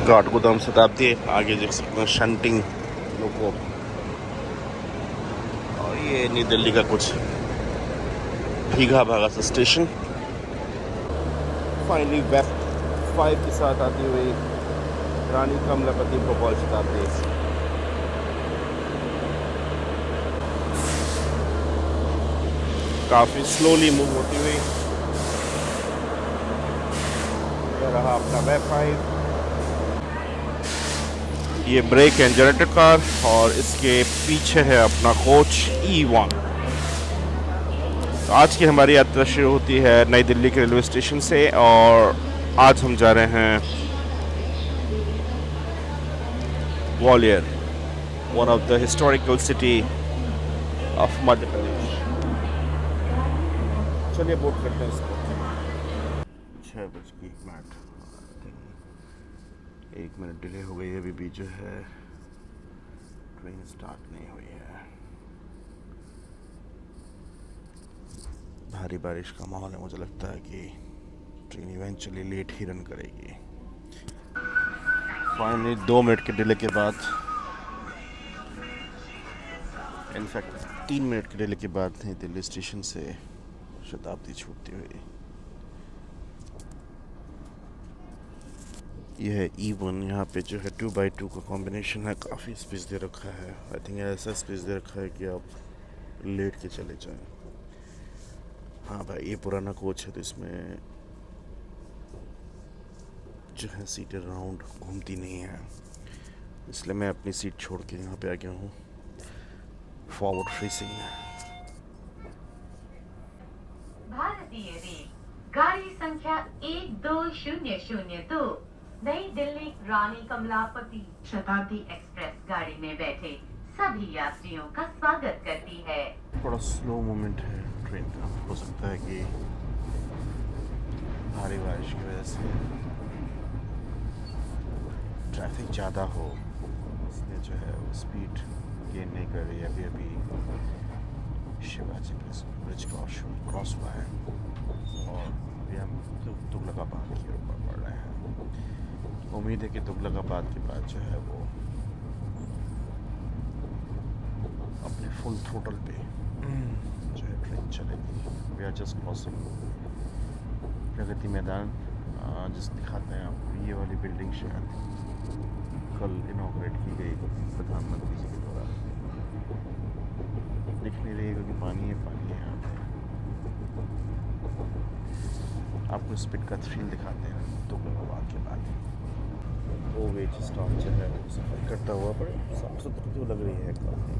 काठगोदाम शताब्दी आगे देख सकते हैं शंटिंग लोको। और ये नई दिल्ली का कुछ भीगा भागा सा स्टेशन। फाइनली वेब 5 के साथ आती हुई रानी कमलापति भोपाल शताब्दी। काफ़ी स्लोली मूव होती हुई। ये रहा अपना वेब 5। ये ब्रेक एंड जनरेटर कार और इसके पीछे है अपना कोच E1। तो आज की हमारी यात्रा शुरू होती है नई दिल्ली के रेलवे स्टेशन से और आज हम जा रहे हैं Gwalior, one of the historical city of Madhya Pradesh. चलिए बोट करते हैं इसको। 6:01। 1 मिनट डिले हो गई है, अभी भी जो है ट्रेन स्टार्ट नहीं हुई है। भारी बारिश का माहौल है, मुझे लगता है कि ट्रेन इवेंचुअली लेट ही रन करेगी। फाइनली 2 मिनट के डिले के बाद, इनफैक्ट 3 मिनट के डिले के बाद नई दिल्ली स्टेशन से शताब्दी छूटती हुई। यह है E1। यहाँ पे जो है 2x2 का कॉम्बिनेशन है, काफ़ी स्पेस दे रखा है। आई थिंक ऐसा स्पेस दे रखा है कि आप लेट के चले जाएं। हाँ भाई, ये पुराना कोच है तो इसमें जो है सीटें राउंड घूमती नहीं है, इसलिए मैं अपनी सीट छोड़ के यहाँ पे आ गया हूँ फॉरवर्ड फेसिंग। भारतीय रेल गाड़ी संख्या 12002 नई दिल्ली रानी कमलापति शताब्दी एक्सप्रेस गाड़ी में बैठे सभी यात्रियों का स्वागत करती है। थोड़ा स्लो मूवमेंट है ट्रेन का, हो सकता है कि भारी बारिश की वजह से ट्रैफिक ज़्यादा हो, इसलिए जो है वो स्पीड गेन नहीं कर रही है। अभी अभी शिवाजी ब्रिज क्रॉस हुआ है और अभी हम तुगलकाबाद की ओर बढ़ रहे हैं। उम्मीद है कि तुगलकाबाद के बाद जो है वो अपने फुल थ्रोटल पे जो है ट्रेन चलेगी। We are just crossing Pragati Maidan, जिस दिखाते हैं आपको ये वाली बिल्डिंग शायद कल इनॉग्रेट की गई प्रधानमंत्री जी के द्वारा। दिख नहीं रही क्योंकि पानी है यहाँ पे। आपको स्पीड का फील दिखाते हैं तुगलकाबाद के बाद। वो वेज स्टॉप जो है वो सफाई करता हुआ, पर साफ सुथरी तो लग रही है काफ़ी।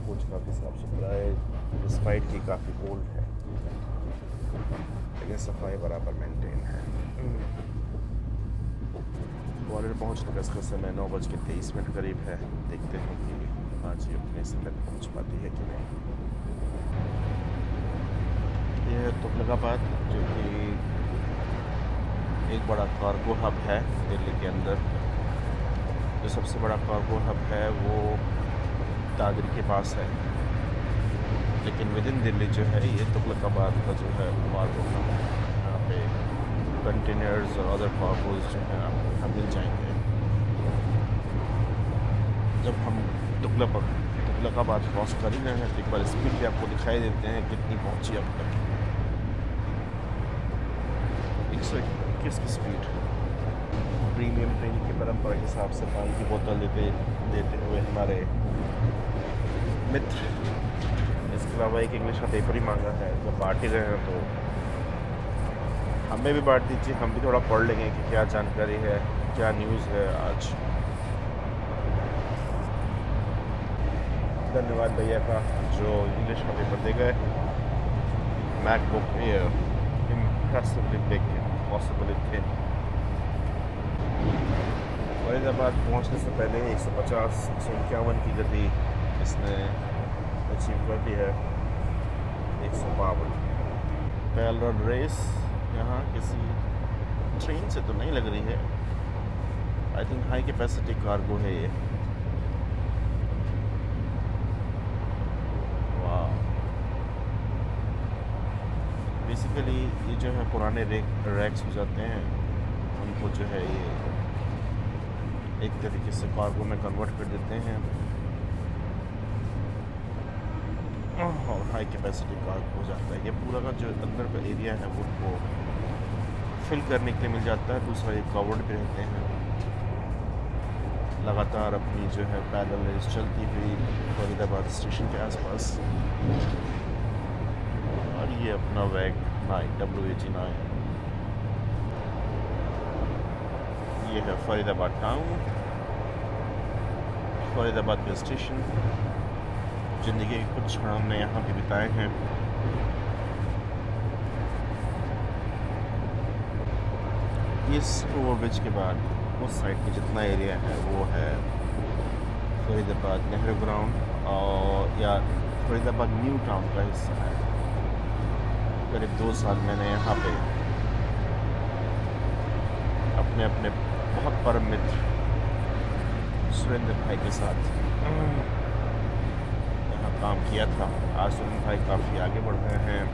कोच काफ़ी साफ सुथरा है, डिस्पाइट की काफ़ी ओल्ड है, लेकिन सफाई बराबर मेंटेन है। ग्वालियर पहुँचने का इसका समय 9:23 करीब है। देखते हैं कि आज ये अपने समय पर पहुँच पाती है कि नहीं। यह है तुगलकाबाद, जो कि एक बड़ा कार्गो हब है दिल्ली के अंदर। जो सबसे बड़ा कार्गो हब है वो दादरी के पास है, लेकिन विद इन दिल्ली जो है ये तुगलकाबाद का जो है कार्गो हब है। यहाँ पे कंटेनर्स और अदर कार्गोज जो हैं आपको यहाँ मिल जाएंगे। जब हम तुगलकाबाद क्रॉस कर ही रहे हैं तो एक बार स्पीड भी आपको दिखाई देते हैं कितनी पहुँची अब तक। 121 की स्पीड। प्रीमियम ट्रेन की परंपरा के हिसाब से पानी की बोतल देते हुए हमारे मित्र, इसके अलावा एक इंग्लिश का पेपर ही मांगा है। जब बांट ही रहे हैं तो हमें भी बांट दीजिए, हम भी थोड़ा पढ़ लेंगे कि क्या जानकारी है, क्या न्यूज़ है आज। धन्यवाद भैया का जो इंग्लिश का पेपर दे गए। MacBook air impressively big, possibly thin. Faridabad पहुंचने से पहले 150-151 की गति इसने अचीव कर ली है। 152 पैरेलल रेस यहाँ किसी ट्रेन से तो नहीं लग रही है। I think high capacity cargo है ये। वाह, बेसिकली ये जो है पुराने रैक्स हो जाते हैं उनको जो है ये एक तरीके से कार्गो में कन्वर्ट कर देते हैं और हाई कैपेसिटी कार्गो हो जाता है। ये पूरा का जो अंदर का एरिया है वो उनको फिल करने के लिए मिल जाता है। दूसरा ये कवर्ड भी रहते हैं। लगातार अपनी जो है पैदल रेस चलती हुई फरीदाबाद स्टेशन के आसपास। और ये अपना वैग 9 W89, ये है फरीदाबाद टाउन, फरीदाबाद का स्टेशन। ज़िंदगी के कुछ क्षण हमने यहाँ पे बिताए हैं। इस ओवरब्रिज के बाद उस साइड में जितना एरिया है वो है फरीदाबाद नेहरू ग्राउंड और या फरीदाबाद न्यू टाउन का हिस्सा है। करीब 2 साल मैंने यहाँ पे अपने अपने बहुत परम मित्र सुरेंद्र भाई के साथ यहाँ काम किया था। आज सुरेंद्र भाई काफ़ी आगे बढ़ रहे हैं,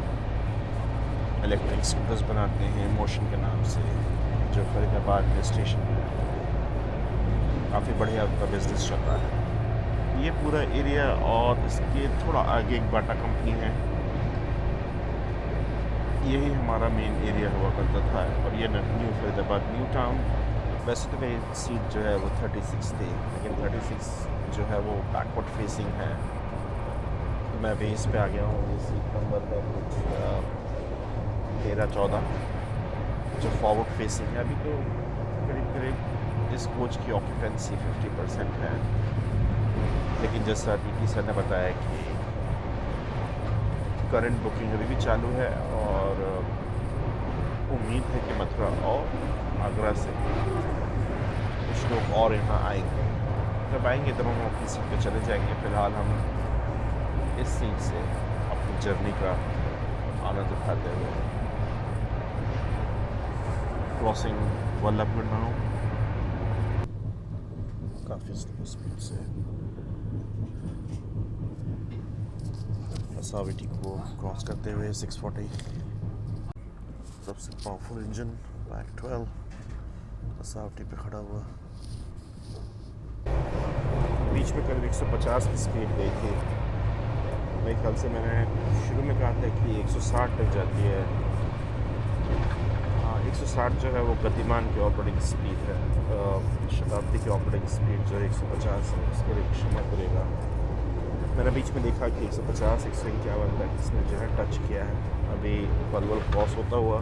इलेक्ट्रिक स्कूटर्स बनाते हैं मोशन के नाम से, जो फरीदाबाद में स्टेशन है। काफ़ी बढ़िया उनका बिजनेस चल रहा है। ये पूरा एरिया और इसके थोड़ा आगे एक बाटा कंपनी है। यही हमारा मेन एरिया हुआ करता था। और ये न्यू फरीदाबाद न्यू टाउन। वैसे तो मेरी सीट जो है वो 36 थी, लेकिन 36 जो है वो बैकवर्ड फेसिंग है, तो मैं अभी इस पे आ गया हूँ। ये सीट नंबर है कुछ 13-14 जो फॉरवर्ड फेसिंग है। अभी तो करीब करीब इस कोच की ऑक्यूपेंसी 50% है, लेकिन जैसा टीटी सर ने बताया कि करंट बुकिंग अभी भी चालू है और उम्मीद है कि मथुरा और आगरा से कुछ लोग और यहाँ आएंगे। जब आएंगे तब हम अपनी सीट पे चले जाएंगे। फ़िलहाल हम इस सीट से अपनी जर्नी का आनंद उठाते हुए क्रॉसिंग वल्लभगढ़ नाउ काफ़ी स्लो स्पीड से असाविटी को क्रॉस करते हुए 640 सबसे पावरफुल इंजन बैक 12 असाविटी पे खड़ा हुआ। बीच में करीब 150 की स्पीड गई थी। मेरे ख्याल से मैंने शुरू में कहा था कि 160 तक जाती है। 160 जो है वो गतिमान की ऑपरेटिंग स्पीड है। शताब्दी की ऑपरेटिंग स्पीड जो 150 है उसके लिए क्षमा करेगा। मैंने बीच में देखा कि 150 151 तक इसने जो है टच किया है। अभी पलवल क्रॉस होता हुआ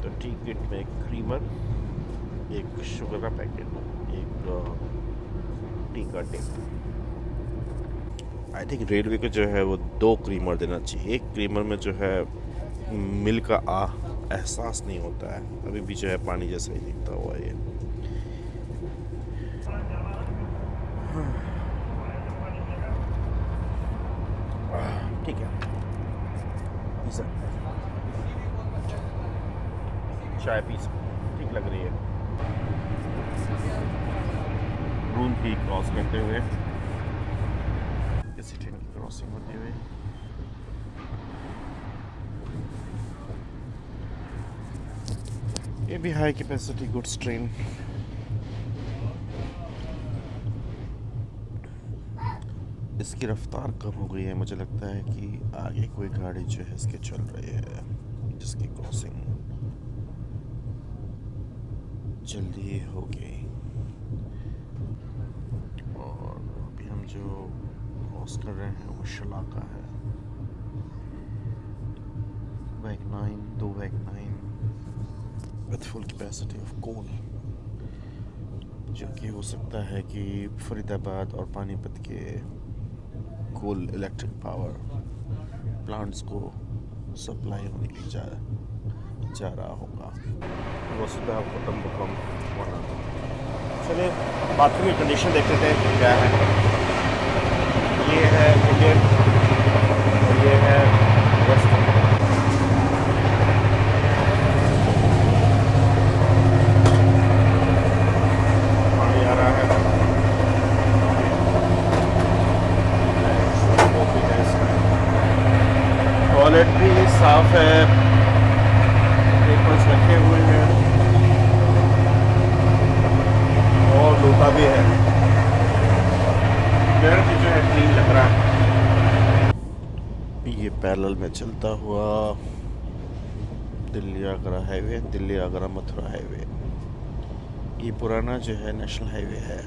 तो टी किट में एक क्रीमर, एक शुगर का पैकेट, एक टी का टिप। आई थिंक रेलवे को जो है वो 2 क्रीमर देना चाहिए। एक क्रीमर में जो है मिल का एहसास नहीं होता है। अभी भी जो है पानी जैसा ही दिखता हुआ ये। ठीक है, पी सकते हैं, चाय पी सकते हैं, ठीक लग रही है। रूम भी क्रॉस करते हुए इसी ट्रेन की क्रॉसिंग होते हुए ये भी हाई कैपेसिटी गुड्स ट्रेन। इसकी रफ्तार कम हो गई है। मुझे लगता है कि आगे कोई गाड़ी जो है इसके चल रही है जिसकी क्रॉसिंग जल्दी होगी। और अभी हम जो क्रॉस कर रहे हैं वो शलाका है। वैग 9, 2 वैग 9 with full capacity of coal, जो कि हो सकता है कि फरीदाबाद और पानीपत के कोल इलेक्ट्रिक पावर प्लांट्स को सप्लाई होने के लिए जा रहा होगा। वसुधा कुटुंबकम होना। चलिए बाथरूम की कंडीशन देख लेते हैं कि क्या है। ये है इंडियन और ये है वेस्टर्न। पानी आ रहा है, टॉयलेट भी साफ है। रखे हुए हैं और लोटा भी है। मेरे को जो है क्लीन लग रहा है। ये पैरेलल में चलता हुआ दिल्ली आगरा हाईवे, दिल्ली आगरा मथुरा हाईवे। ये पुराना जो है नेशनल हाईवे है।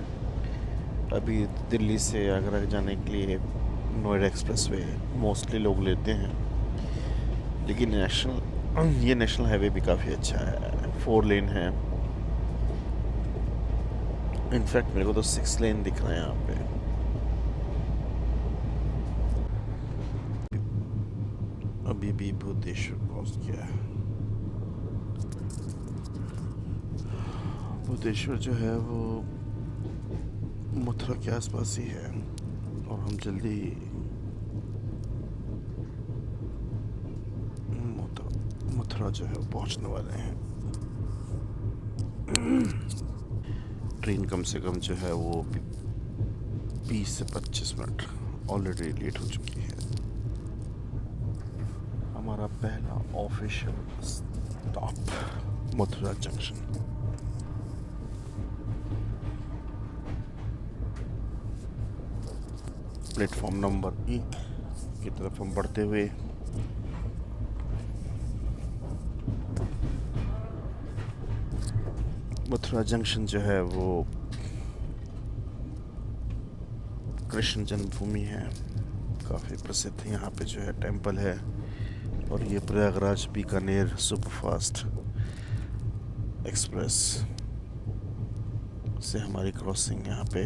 अभी दिल्ली से आगरा जाने के लिए नोएडा एक्सप्रेसवे मोस्टली लोग लेते हैं, लेकिन ये नेशनल हाईवे भी काफ़ी अच्छा है। 4 लेन है। इनफैक्ट मेरे को तो 6 लेन दिख रहा है यहाँ पे। अभी भी भूतेश्वर क्रॉस किया है। भूतेश्वर जो है वो मथुरा के आसपास ही है और हम जल्दी मथुरा जो है पहुंचने वाले हैं। ट्रेन कम से कम जो है वो 20 से 25 मिनट ऑलरेडी लेट हो चुकी है। हमारा पहला official stop Mathura junction. Platform number 1 की तरफ हम बढ़ते हुए मथुरा जंक्शन जो है वो कृष्ण जन्मभूमि है, काफ़ी प्रसिद्ध यहाँ पे जो है टेंपल है। और ये प्रयागराज बीकानेर सुपरफास्ट एक्सप्रेस से हमारी क्रॉसिंग यहाँ पे।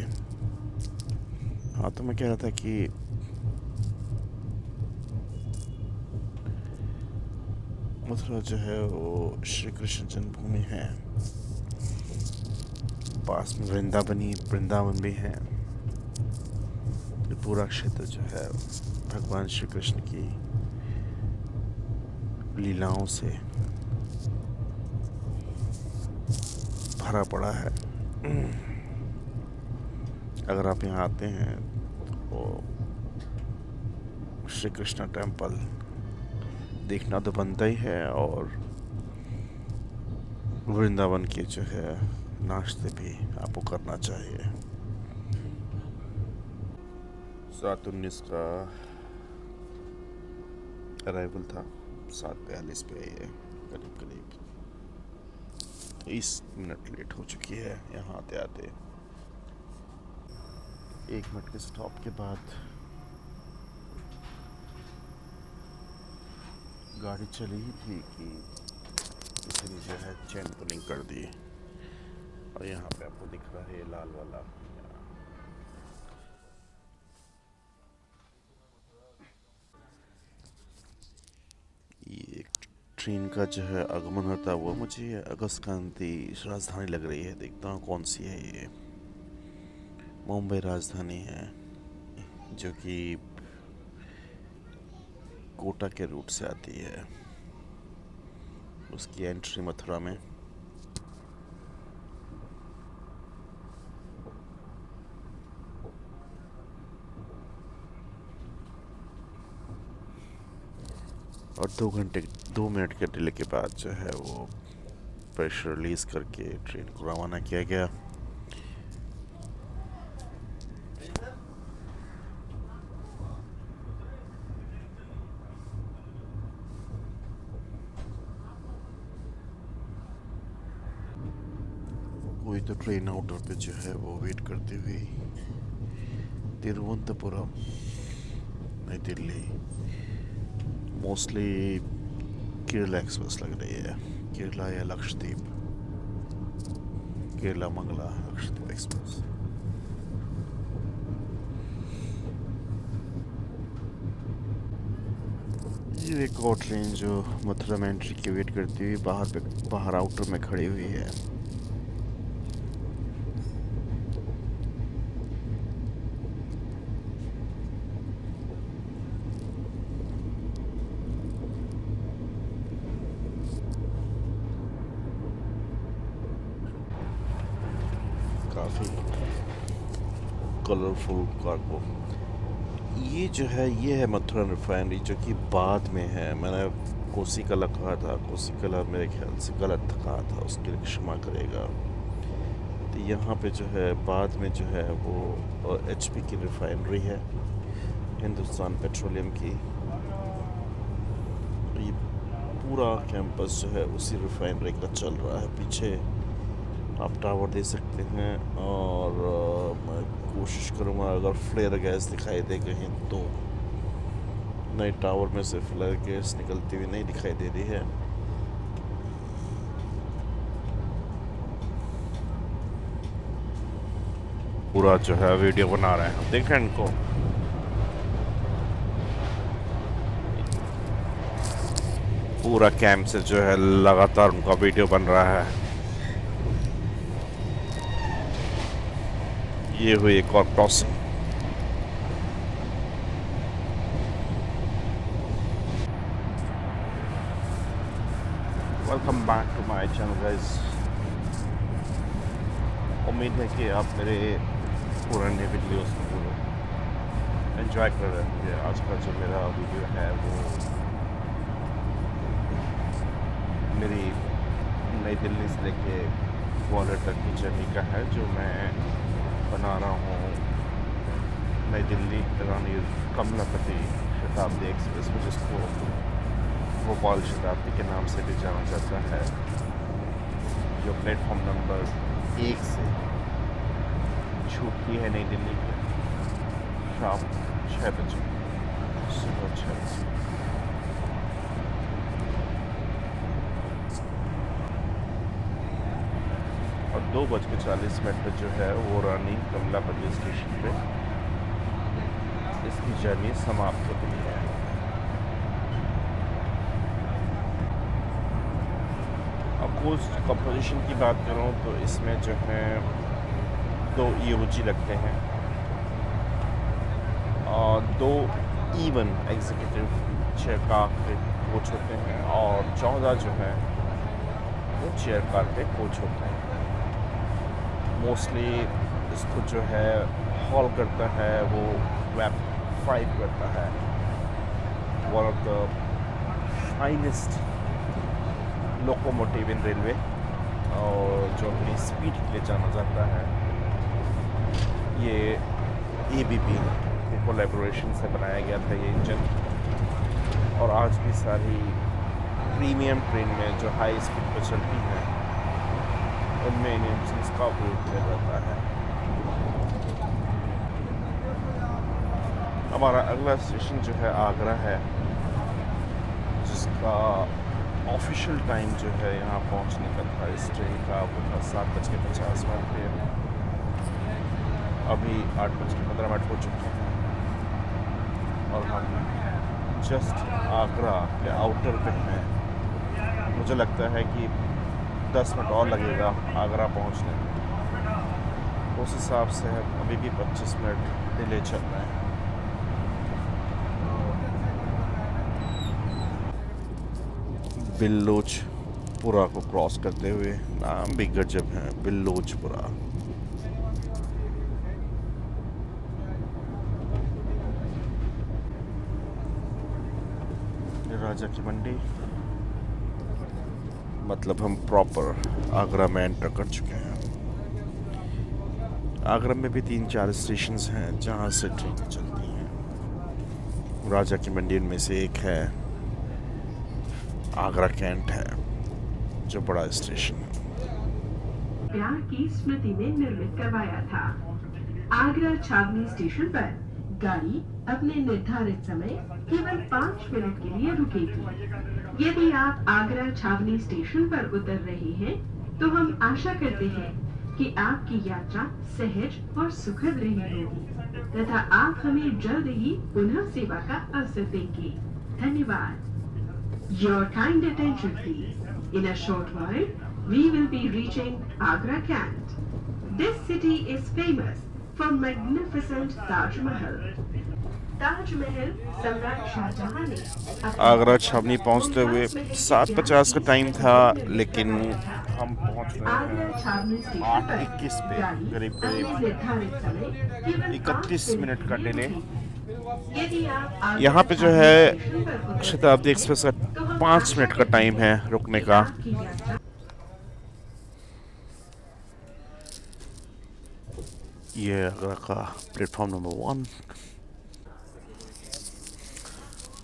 हाँ, तो मैं कह रहा था कि मथुरा जो है वो श्री कृष्ण जन्मभूमि है। पास में वृंदावन भी है। ये पूरा क्षेत्र जो है भगवान श्री कृष्ण की लीलाओं से भरा पड़ा है। अगर आप यहाँ आते हैं तो श्री कृष्ण टेम्पल देखना तो बनता ही है, और वृंदावन के जो है नाश्ते भी आपको करना चाहिए। 7:19 का अराइवल था, 7:42 पे ये करीब 30 मिनट लेट हो चुकी है यहाँ आते आते। 1 मिनट के स्टॉप के बाद गाड़ी चली ही थी कि किसी ने जो है चेन पुलिंग कर दी, और यहाँ पे आपको दिख रहा है लाल वाला। ये ट्रेन का जो है आगमन होता है वो मुझे अगस्त क्रांति राजधानी लग रही है। देखता हूँ कौन सी है ये। मुंबई राजधानी है, जो कि कोटा के रूट से आती है। उसकी एंट्री मथुरा में। और 2 मिनट के डिले के बाद जो है वो प्रेशर रिलीज करके ट्रेन को रवाना किया गया। वही तो ट्रेन आउटर पे जो है वो वेट करती हुई तिरुवनंतपुरम नई दिल्ली, मोस्टली केरला एक्सप्रेस लग रही है। केरला या लक्षद्वीप, केरला मंगला लक्षद्वीप एक्सप्रेस। ये एक और ट्रेन जो मथुरा में एंट्री की वेट करती हुई बाहर आउटर में खड़ी हुई है। काफ़ी कलरफुल कार्गो। ये जो है ये है मथुरा रिफाइनरी, जो कि बाद में है। मैंने कोसी कला कहा था, कोसी कला मेरे ख्याल से गलत कहा था, उसके लिए क्षमा करेगा। तो यहाँ पे जो है बाद में जो है वो HP की रिफाइनरी है, हिंदुस्तान पेट्रोलियम की। ये पूरा कैंपस जो है उसी रिफाइनरी का चल रहा है। पीछे आप टावर दे सकते हैं, और मैं कोशिश करूँगा अगर फ्लेयर गैस दिखाई दे कहीं तो। नए टावर में से फ्लेयर गैस निकलती हुई नहीं दिखाई दे रही है। पूरा जो है वीडियो बना रहे हैं, देखें इनको। पूरा कैंप से जो है लगातार उनका वीडियो बन रहा है। ये हुई एक और crossing. Welcome back to my channel guys. उम्मीद है कि आप मेरे पुराने वीडियोस को एंजॉय कर रहे होंगे। आज का जो मेरा वीडियो है वो मेरी नई दिल्ली से लेके ग्वालियर तक की जर्नी का है, जो मैं बना रहा हूँ नई दिल्ली रानी कमलापति शताब्दी एक्सप्रेस में, जिसको भोपाल शताब्दी के नाम से भी जाना जाता है, जो प्लेटफॉर्म नंबर 1 से छूटती है नई दिल्ली की शाम 6 बजे, सुबह 6 बजे। और 2:40 पर जो है वो रानी कमलापति स्टेशन पे इसकी जर्नी समाप्त होती है। अब पोस्ट कंपोजिशन की बात करूं तो इसमें जो है 2 EOG लगते हैं और 2 इवन एग्जीक्यूटिव चेयर कार पे कोच होते हैं, और 14 जो है वो चेयर कार पे कोच होते हैं। मोस्टली इसको जो है हॉल करता है वो वेब 5 करता है, one of the finest locomotive in railway, और जो अपनी स्पीड के लिए जाना जाता है। ये ABP के कोलैबोरेशन से बनाया गया था ये इंजन, और आज भी सारी प्रीमियम ट्रेन में जो हाई स्पीड पर चलती हैं उनमें इन इंजन्स का उपयोग किया जाता है। हमारा अगला स्टेशन जो है आगरा है, जिसका ऑफिशियल टाइम जो है यहाँ पहुँचने का था इस ट्रेन का वो था 7:50 पे। अभी 8:15 हो चुके हैं और हम जस्ट आगरा के आउटर पे हैं। मुझे लगता है कि 10 मिनट और लगेगा आगरा पहुँचने में। उस हिसाब से अभी भी 25 मिनट डिले चल रहे हैं। बिल्लोचपुरा को क्रॉस करते हुए, नाम भी गजब है, बिल्लोचपुरा। राजा की मंडी, मतलब हम प्रॉपर आगरा में एंटर कर चुके हैं। आगरा में भी 3-4 स्टेशंस हैं जहाँ से ट्रेनें चलती हैं। राजा की मंडी में से एक है, आगरा कैंट है जो बड़ा स्टेशन है। प्यार की स्मृति में निर्मित करवाया था। आगरा छावनी स्टेशन पर गाड़ी अपने निर्धारित समय केवल 5 मिनट के लिए रुकेगी। यदि आप आगरा छावनी स्टेशन पर उतर रहे हैं तो हम आशा करते हैं कि आपकी यात्रा सहज और सुखद रही होगी तथा आप हमें जल्द ही पुनः सेवा का अवसर देंगे। धन्यवाद। Your kind attention please. In a short while, we will be reaching Agra Cant. This city is famous for magnificent Taj Mahal. Taj Mahal सम्राट शाहजहां ने आगरा छावनी पहुंचते हुए 7:50 का टाइम था, लेकिन हम पहुंच रहे हैं 8:21 पे, करीब 31 मिनट का डिले। यहाँ पे जो है शताब्दी एक्सप्रेस का 5 मिनट का टाइम है रुकने का। ये आगरा का प्लेटफॉर्म नंबर 1।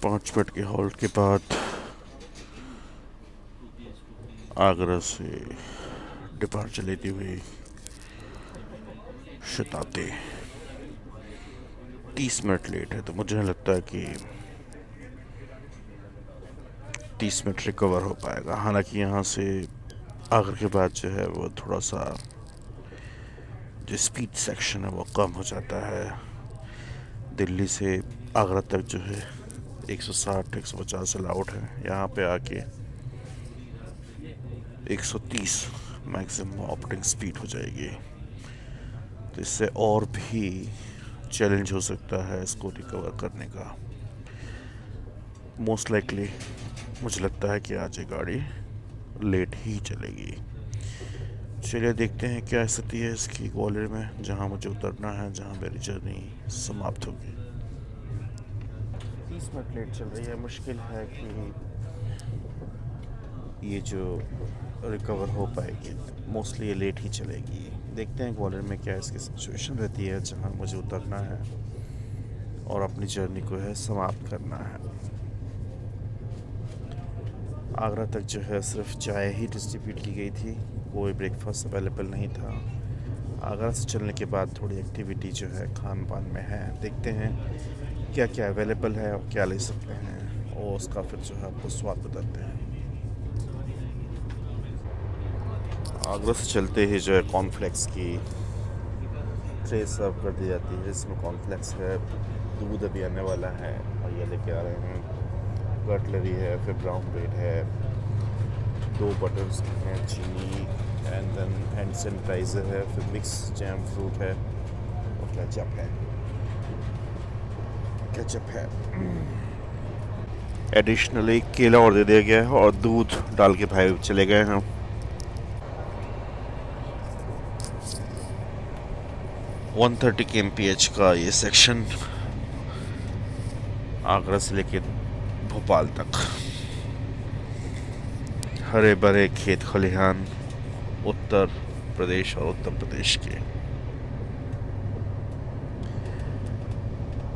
5 मिनट के हॉल्ट के बाद आगरा से डिपार्चर लेती हुई शताब्दी 30 मिनट लेट है, तो मुझे नहीं लगता है कि 30 मिनट रिकवर हो पाएगा। हालांकि यहाँ से आगरा के बाद जो है वो थोड़ा सा जो स्पीड सेक्शन है वो कम हो जाता है। दिल्ली से आगरा तक जो है 160-150 अलाउड है, यहाँ पे आके 130 मैक्सिमम ऑपरेटिंग स्पीड हो जाएगी। तो इससे और भी चैलेंज हो सकता है इसको रिकवर करने का। मोस्ट लाइकली मुझे लगता है कि आज ये गाड़ी लेट ही चलेगी। चलिए देखते हैं क्या स्थिति है इसकी ग्वालियर में, जहां मुझे उतरना है, जहां मेरी जर्नी समाप्त होगी। 30 मिनट लेट चल रही है। मुश्किल है कि ये जो रिकवर हो पाएगी, मोस्टली ये लेट ही चलेगी। देखते हैं ग्वालियर में क्या इसकी सिचुएशन रहती है, जहां मुझे उतरना है और अपनी जर्नी को है समाप्त करना है। आगरा तक जो है सिर्फ चाय ही डिस्ट्रीब्यूट की गई थी, कोई ब्रेकफास्ट अवेलेबल नहीं था। आगरा से चलने के बाद थोड़ी एक्टिविटी जो है खान पान में है, देखते हैं क्या क्या अवेलेबल है और क्या ले सकते हैं, और उसका फिर जो है आपको स्वाद बताते हैं। आगरा से चलते ही जो है कॉर्नफ्लेक्स की ट्रे सर्व कर दी जाती है, जिसमें कॉर्नफ्लेक्स है, दूध अभी आने वाला है और ये लेके आ रहे हैं, कटलरी है, फिर ब्राउन ब्रेड है, 2 बटर्स हैं, चीनी एंड देन हैंड सैनिटाइज़र है, फिर मिक्स जैम फ्रूट है और केचप है। एडिशनली केला और दे दिया गया है और दूध डाल के भाई चले गए हैं। $130 kmph का ये सेक्शन आगरा से लेके भोपाल तक, हरे भरे खेत खलिहान उत्तर प्रदेश और उत्तर प्रदेश के।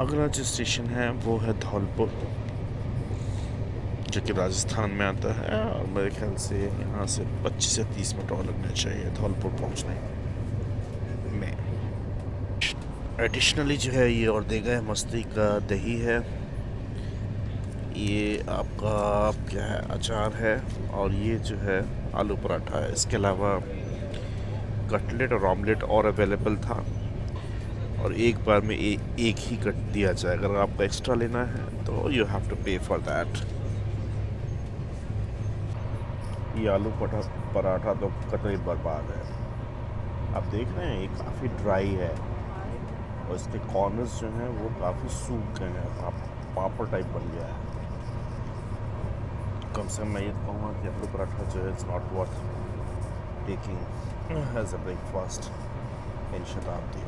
अगला जो स्टेशन है वो है धौलपुर, जो कि राजस्थान में आता है, और मेरे ख्याल से यहाँ से 25 से 30 मिनट और लगने चाहिए धौलपुर पहुँचने में। एडिशनली जो है ये और देगा है मस्ती का दही है, ये आपका क्या है अचार है, और ये जो है आलू पराठा है। इसके अलावा कटलेट और ऑमलेट और अवेलेबल था, और एक बार में एक ही कट दिया जाए। अगर आपको एक्स्ट्रा लेना है तो यू हैव टू पे फॉर दैट। ये आलू पराठा तो कतई बर्बाद है। आप देख रहे हैं ये काफ़ी ड्राई है और इसके कॉर्नर्स जो हैं वो काफ़ी सूख गए हैं, पापड़ टाइप बन गया है। कम से कम मैं ये कहूँगा कि आलू पराठा जो है it's not worth taking as a breakfast in Shatabdi.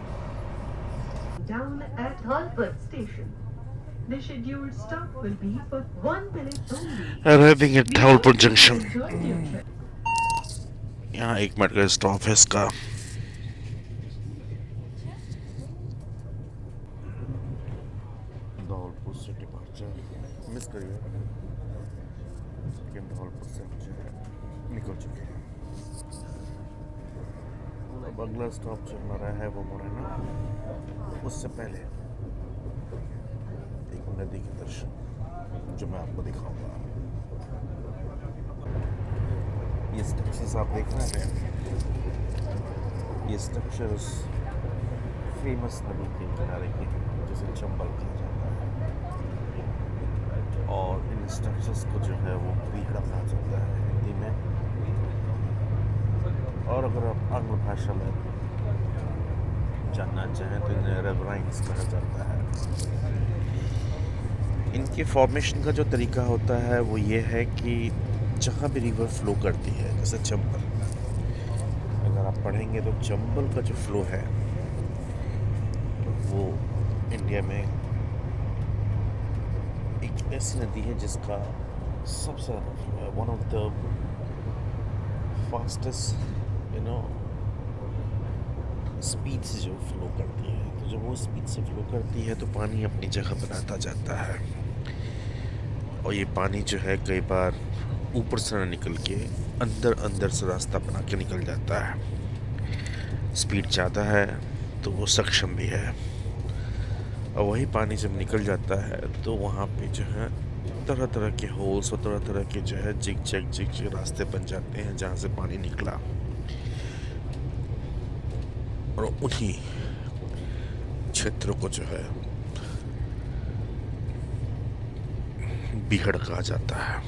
Down at Dholpur station. The scheduled stop will be for 1 minute only. Arriving at Dholpur Junction. Enjoy your trip. यहाँ 1 मिनट का स्टॉप है इसका। धौलपुर से डिपार्चर मिस करिए, लेकिन धौलपुर से जो है निकल चुके हैं। अब अगला स्टॉप जो हमारा है वो मुरैना। उससे पहले एक नदी के दर्शन जो मैं आपको दिखाऊंगा। ये स्ट्रक्चर्स आप देख रहे हैं, ये स्ट्रक्चर्स फेमस नदी के किनारे के जिसे चंबल कहा जाता है, और इन स्ट्रक्चर्स को जो है वो क्रीड़ा कहा जाता है हिंदी में, और अगर आप आंग्ल भाषा में जानना चाहें तो इन्हें रिवराइंस कहा जाता है। इनके फॉर्मेशन का जो तरीका होता है वो ये है कि जहाँ भी रिवर फ्लो करती है, जैसे चंबल, अगर आप पढ़ेंगे तो चंबल का जो फ्लो है वो इंडिया में एक ऐसी नदी है जिसका सबसे ज़्यादा फ्लो है, one of the fastest speed से जो फ्लो करती है। तो जब वो स्पीड से फ्लो करती है तो पानी अपनी जगह बनाता जाता है, और ये पानी जो है कई बार ऊपर से ना निकल के अंदर अंदर से रास्ता बना के निकल जाता है। स्पीड ज़्यादा है तो वो सक्षम भी है, और वही पानी जब निकल जाता है तो वहाँ पे जो है तरह तरह के होल्स और तरह तरह के जो है जिग जैग रास्ते बन जाते हैं जहाँ से पानी निकला, और उन्हीं क्षेत्रों को जो है बीहड़ कहा जाता है,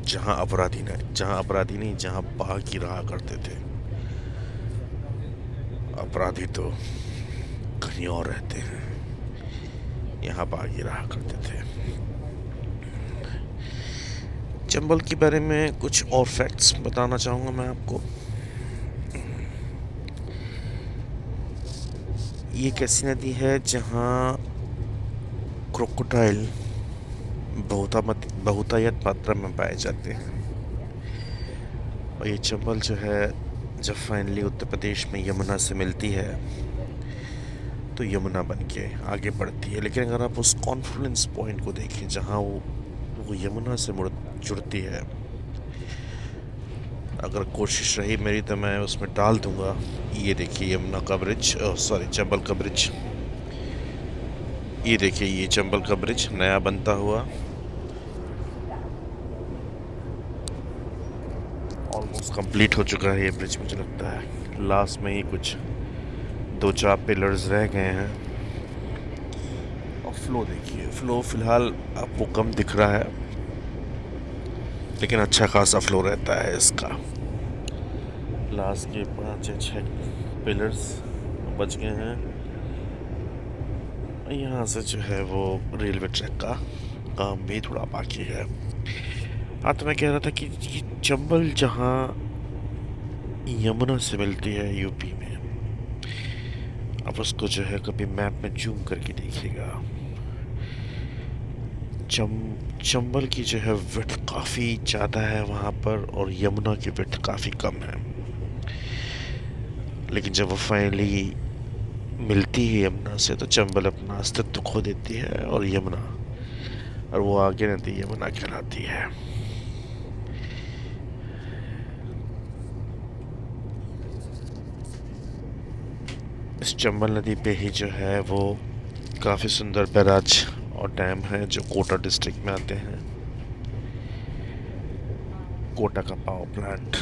जहाँ अपराधी नहीं, जहाँ बाघ रहा करते थे। अपराधी तो कहीं और रहते हैं, यहाँ बाघ रहा करते थे। चंबल के बारे में कुछ और फैक्ट्स बताना चाहूँगा मैं आपको। ये एक ऐसी नदी है जहाँ क्रोकोडाइल बहुतायत मात्रा में पाए जाते हैं, और ये चंबल जो है जब फाइनली उत्तर प्रदेश में यमुना से मिलती है तो यमुना बन के आगे बढ़ती है। लेकिन अगर आप उस कॉन्फ्लुएंस पॉइंट को देखें जहाँ वो यमुना से जुड़ती है, अगर कोशिश रही मेरी तो मैं उसमें डाल दूंगा। ये देखिए यमुना का ब्रिज, चंबल का ब्रिज। ये देखिए ये चंबल का ब्रिज नया बनता हुआ, ऑलमोस्ट कंप्लीट हो चुका है ये ब्रिज। मुझे लगता है लास्ट में ही कुछ 2-4 पिलर्स रह गए हैं। और फ्लो देखिए, फ्लो फिलहाल आपको कम दिख रहा है लेकिन अच्छा खासा फ्लो रहता है इसका। लास्ट के 5-6 पिलर्स बच गए हैं। यहाँ से जो है वो रेलवे ट्रैक का काम भी थोड़ा बाकी है। हाँ, तो मैं कह रहा था कि चंबल जहाँ यमुना से मिलती है यूपी में, आप उसको जो है कभी मैप में जूम करके देखिएगा। चंबल की जो है विड्थ काफ़ी ज़्यादा है वहाँ पर, और यमुना की विड्थ काफ़ी कम है। लेकिन जब वो फाइनली मिलती है यमुना से तो चंबल अपना अस्तित्व खो देती है, और वो आगे नदी यमुना कहलाती है। इस चंबल नदी पे ही जो है वो काफ़ी सुंदर बैराज और डैम है जो कोटा डिस्ट्रिक्ट में आते हैं। कोटा का पावर प्लांट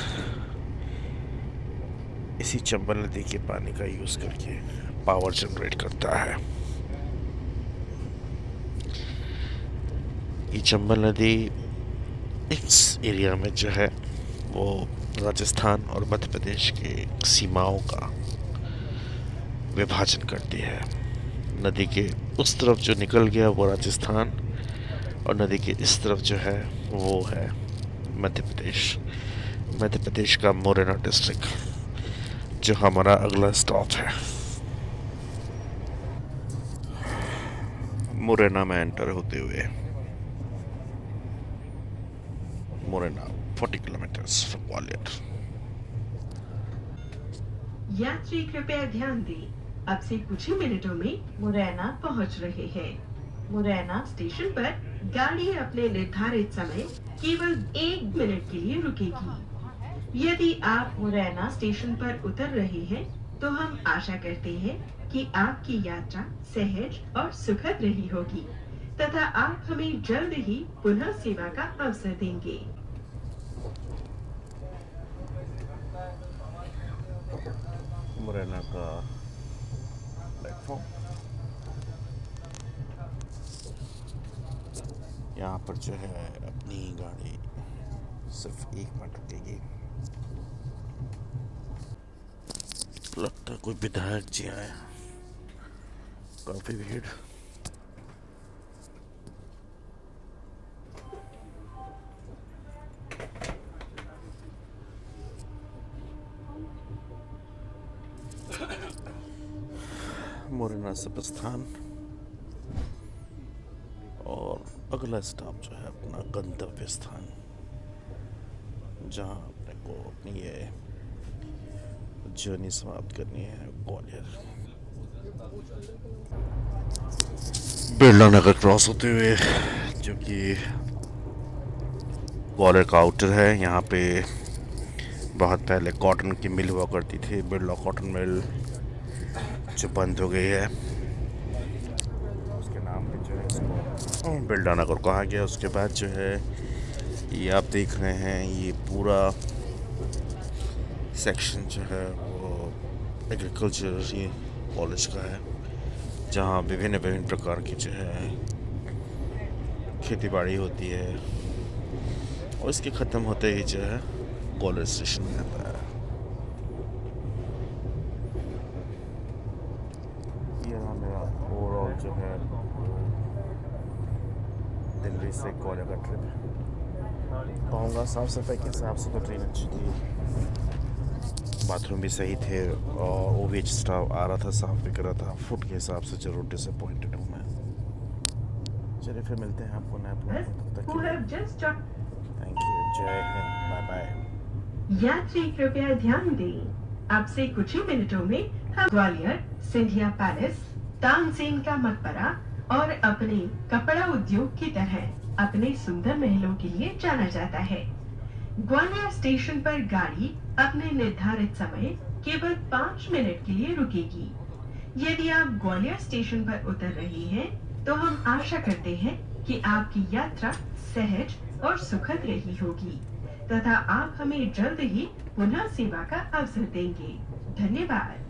इसी चंबल नदी के पानी का यूज़ करके पावर जनरेट करता है। ये चंबल नदी इस एरिया में जो है वो राजस्थान और मध्य प्रदेश के सीमाओं का विभाजन करती है। नदी के उस तरफ जो निकल गया वो राजस्थान, और नदी के इस तरफ जो है वो है मध्य प्रदेश का मुरैना डिस्ट्रिक्ट, जो हमारा अगला स्टॉप है। मुरैना में एंटर होते हुए मुरैना 40 किलोमीटर्स फ्रॉम ग्वालियर। यात्री कृपया ध्यान दें, अब से कुछ ही मिनटों में मुरैना पहुंच रहे हैं। मुरैना स्टेशन पर गाड़ी अपने निर्धारित समय केवल 1 मिनट के लिए रुकेगी। यदि आप मुरैना स्टेशन पर उतर रहे हैं तो हम आशा करते हैं कि आपकी यात्रा सहज और सुखद रही होगी तथा आप हमें जल्द ही पुनः सेवा का अवसर देंगे। मुरैना का प्लेटफॉर्म, यहाँ पर जो है अपनी गाड़ी सिर्फ 1 मिनट रुकेगी। लगता है कोई विधायक जी आए, काफी भीड़। मुरैना से प्रस्थान, और अगला स्टॉप जो है अपना गंतव्य स्थान, जहाँ अपने को अपनी ये जर्नी समाप्त करनी है, ग्वालियर। बिरला नगर क्रॉस होते हुए, जो कि ग्वालियर का आउटर है। यहाँ पे बहुत पहले कॉटन की मिल हुआ करती थी, बिरला कॉटन मिल, जो बंद हो गई है। उसके नाम पे जो है इसको बिरला नगर कहा गया। उसके बाद जो है ये आप देख रहे हैं, ये पूरा सेक्शन जो है वो एग्रीकल्चर कॉलेज का है, जहाँ विभिन्न प्रकार की जो है खेती बाड़ी होती है। और इसके ख़त्म होते ही जो है ग्वालियर स्टेशन में आता है। ये रहा मेरा ओवरऑल जो है दिल्ली से ग्वालियर का ट्रिप। कहूँगा साफ़ सफाई के हिसाब से तो ट्रेन अच्छी थी, बाथरूम भी सही थे और वो भी स्टाफ आ रहा था, साफ भी कर रहा था। फूड के हिसाब से जरूर डिसअपॉइंटेड हूँ मैं। चलिए फिर मिलते हैं आपको नए प्लान में, तब तक के लिए थैंक यू, जय हिंद, बाय बाय। यात्री कृपया ध्यान दें, अब से कुछ ही मिनटों में हम ग्वालियर सिंधिया पैलेस, तानसेन का मकबरा और अपने कपड़ा उद्योग की तरह अपने सुंदर महलों के लिए जाना जाता है। ग्वालियर स्टेशन पर गाड़ी अपने निर्धारित समय केवल 5 मिनट के लिए रुकेगी। यदि आप ग्वालियर स्टेशन पर उतर रहे हैं, तो हम आशा करते हैं कि आपकी यात्रा सहज और सुखद रही होगी तथा आप हमें जल्द ही पुनः सेवा का अवसर देंगे। धन्यवाद।